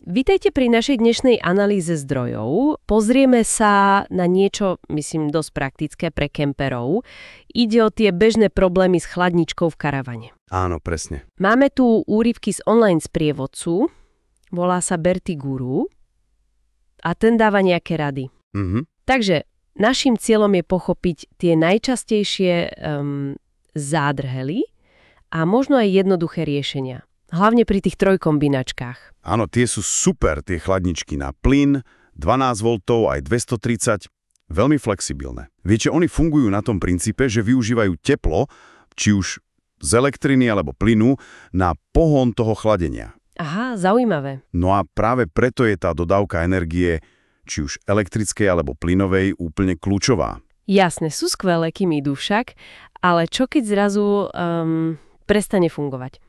Vítajte pri našej dnešnej analýze zdrojov. Pozrieme sa na niečo, myslím, dosť praktické pre kemperov. Ide o tie bežné problémy s chladničkou v karavane. Áno, presne. Máme tu úryvky z online sprievodcu, volá sa Berti Guru a ten dáva nejaké rady. Takže našim cieľom je pochopiť tie najčastejšie zádrhely a možno aj jednoduché riešenia. Hlavne pri tých trojkombinačkách. Áno, tie sú super, tie chladničky na plyn, 12 V aj 230, veľmi flexibilné. Viete, oni fungujú na tom princípe, že využívajú teplo, či už z elektriny alebo plynu, na pohon toho chladenia. Aha, zaujímavé. No a práve preto je tá dodávka energie, či už elektrickej alebo plynovej, úplne kľúčová. Jasne, sú skvelé, kým idú však, ale čo keď zrazu prestane fungovať?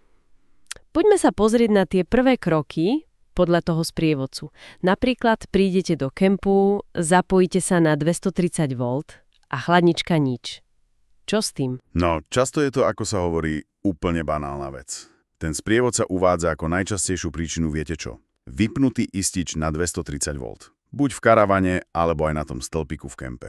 Poďme sa pozrieť na tie prvé kroky podľa toho sprievodcu. Napríklad prídete do kempu, zapojíte sa na 230 V a chladnička nič. Čo s tým? No, často je to, ako sa hovorí, úplne banálna vec. Ten sprievodca uvádza ako najčastejšiu príčinu viete čo? Vypnutý istič na 230 V. Buď v karavane, alebo aj na tom stĺpiku v kempe.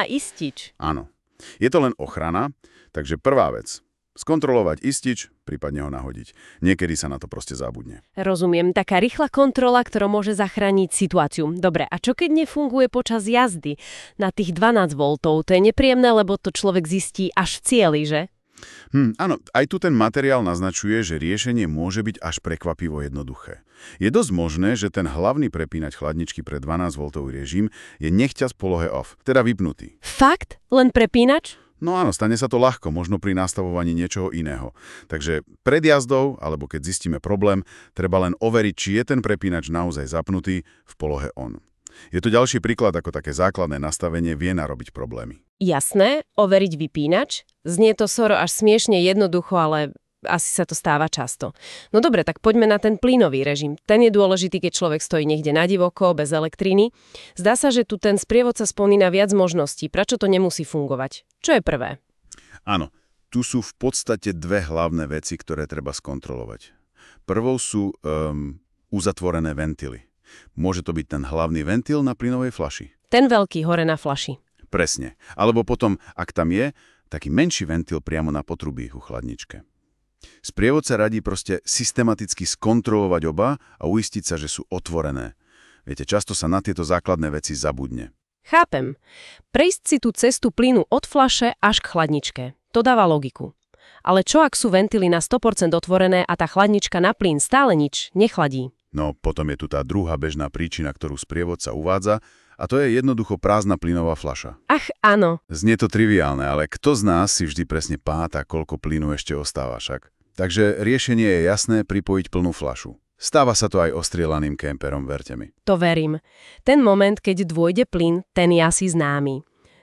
Istič. Áno. Je to len ochrana, takže prvá vec. Skontrolovať istič, prípadne ho nahodiť. Niekedy sa na to proste zabudne. Rozumiem, taká rýchla kontrola, ktorá môže zachrániť situáciu. Dobre, a čo keď nefunguje počas jazdy na tých 12 V? To je nepríjemné, lebo to človek zistí až v cieli, že? Áno, aj tu ten materiál naznačuje, že riešenie môže byť až prekvapivo jednoduché. Je dosť možné, že ten hlavný prepínač chladničky pre 12 V režim je nechťaz v polohe off, teda vypnutý. Fakt? Len prepínač? No áno, stane sa to ľahko, možno pri nastavovaní niečoho iného. Takže pred jazdou, alebo keď zistíme problém, treba len overiť, či je ten prepínač naozaj zapnutý v polohe on. Je to ďalší príklad, ako také základné nastavenie vie narobiť problémy. Jasné, overiť vypínač. Znie to až smiešne jednoducho, ale asi sa to stáva často. No dobre, tak poďme na ten plynový režim. Ten je dôležitý, keď človek stojí niekde na divoko, bez elektriny. Zdá sa, že tu ten sprievodca spomína viac možností. Prečo to nemusí fungovať? Čo je prvé? Áno, tu sú v podstate dve hlavné veci, ktoré treba skontrolovať. Prvou sú uzatvorené ventily. Môže to byť ten hlavný ventil na plynovej fľaši. Ten veľký hore na fľaši. Presne. Alebo potom, ak tam je, taký menší ventil priamo na potrubí u chladničke. Sprievodca radí proste systematicky skontrolovať oba a uistiť sa, že sú otvorené. Viete, často sa na tieto základné veci zabudne. Chápem. Prejsť si tú cestu plynu od fľaše až k chladničke. To dáva logiku. Ale čo ak sú ventily na 100% otvorené a tá chladnička na plyn stále nič nechladí? No, potom je tu tá druhá bežná príčina, ktorú sprievodca uvádza, a to je jednoducho prázdna plynová fľaša. Ach, áno. Znie to triviálne, ale kto z nás si vždy presne páta, koľko plynu ešte ostáva však? Takže riešenie je jasné, pripojiť plnú fľašu. Stáva sa to aj ostrielaným kemperom, verte mi. To verím. Ten moment, keď dôjde plyn, ten je asi známy.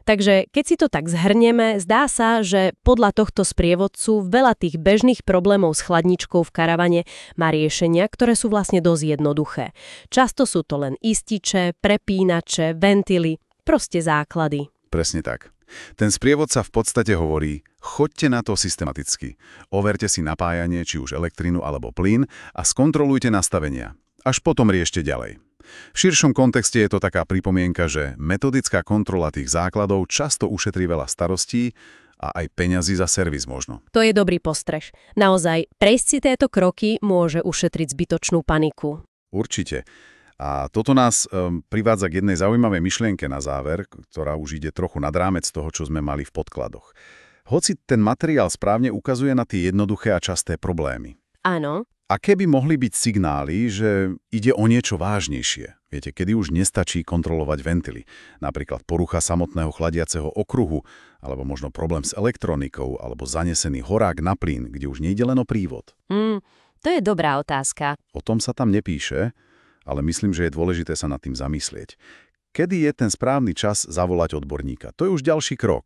Takže keď si to tak zhrnieme, zdá sa, že podľa tohto sprievodcu veľa tých bežných problémov s chladničkou v karavane má riešenia, ktoré sú vlastne dosť jednoduché. Často sú to len ističe, prepínače, ventily, proste základy. Presne tak. Ten sprievodca v podstate hovorí, choďte na to systematicky. Overte si napájanie, či už elektrinu alebo plyn a skontrolujte nastavenia. Až potom riešte ďalej. V širšom kontexte je to taká pripomienka, že metodická kontrola tých základov často ušetrí veľa starostí a aj peňazí za servis možno. To je dobrý postreh. Naozaj, prejsť si tieto kroky môže ušetriť zbytočnú paniku. Určite. A toto nás privádza k jednej zaujímavej myšlienke na záver, ktorá už ide trochu nad rámec toho, čo sme mali v podkladoch. Hoci ten materiál správne ukazuje na tie jednoduché a časté problémy. Áno. Aké by mohli byť signály, že ide o niečo vážnejšie? Viete, kedy už nestačí kontrolovať ventily. Napríklad porucha samotného chladiaceho okruhu, alebo možno problém s elektronikou, alebo zanesený horák na plyn, kde už nejde len o prívod. To je dobrá otázka. O tom sa tam nepíše, ale myslím, že je dôležité sa nad tým zamyslieť. Kedy je ten správny čas zavolať odborníka? To je už ďalší krok.